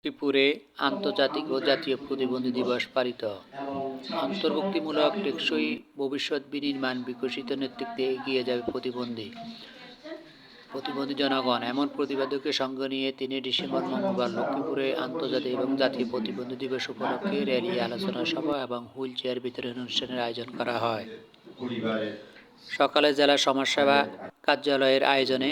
ত্রিপুরে আন্তর্জাতিক ও জাতীয় প্রতিবন্ধী দিবস পালিত। অন্তর্ভুক্তিমূলক টেকসই ভবিষ্যৎ বিনির্মাণ বিকশিত নেতৃত্বে এগিয়ে যাবে প্রতিবন্ধী জনগণ, এমন প্রতিপাদ্যকে সঙ্গে নিয়ে ৩ ডিসেম্বর মঙ্গলবার লক্ষ্মীপুরে আন্তর্জাতিক এবং জাতীয় প্রতিবন্ধী দিবস উপলক্ষে র্যালি, আলোচনা সভা এবং হুইল চেয়ার বিতরণ অনুষ্ঠানের আয়োজন করা হয়। সকালে জেলা সমাজসেবা কার্যালয়ের আয়োজনে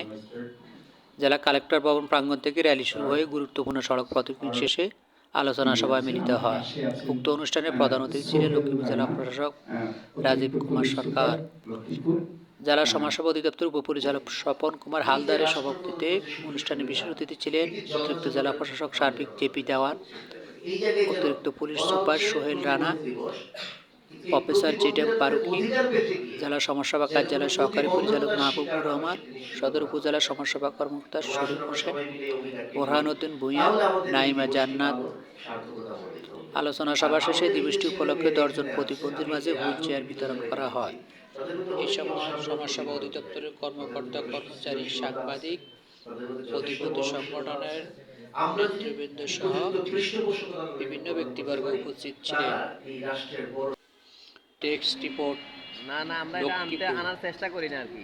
জেলা কালেক্টর ভবন প্রাঙ্গণ থেকে র্যালি শুরু হয়ে গুরুত্বপূর্ণ সড়ক প্রদক্ষিণ শেষে আলোচনা সভায় মিলিত হয়। উক্ত অনুষ্ঠানে প্রধান অতিথি ছিলেন লক্ষ্মীপুর জেলা প্রশাসক রাজীব কুমার সরকার। জেলা সমাজসেবা অধিদপ্তর উপপরিচালক স্বপন কুমার হালদারের সভাপতিত্বে অনুষ্ঠানে বিশেষ অতিথি ছিলেন অতিরিক্ত জেলা প্রশাসক সার্বিক জেপি দেওয়ান, অতিরিক্ত police super Sohel Rana, professor ZM Faruqui, জেলা সমাজসেবা কার্যালয়ের সহকারী পরিচালক মাহবুবুর রহমান, সদর উপজেলা সমাজসেবা কর্মকর্তা শরীফ হোসেন, বোরহানউদ্দিন ভূঁইয়া, নাইমা জান্নাত। আলোচনা সভা শেষে দিবসটি উপলক্ষে 10 জন প্রতিবন্ধীর মাঝে হুইল চেয়ার বিতরণ করা হয়। এই সময় সমাজসেবা অধিদপ্তরের কর্মকর্তা কর্মচারী, সাংবাদিক, প্রতিবন্ধী সংগঠনের নেতৃবৃন্দ সহ বিভিন্ন ব্যক্তিবর্গ উপস্থিত ছিলেন। টেক্সট রিপোর্ট, না আমরা এটা আনার চেষ্টা করি না আর কি।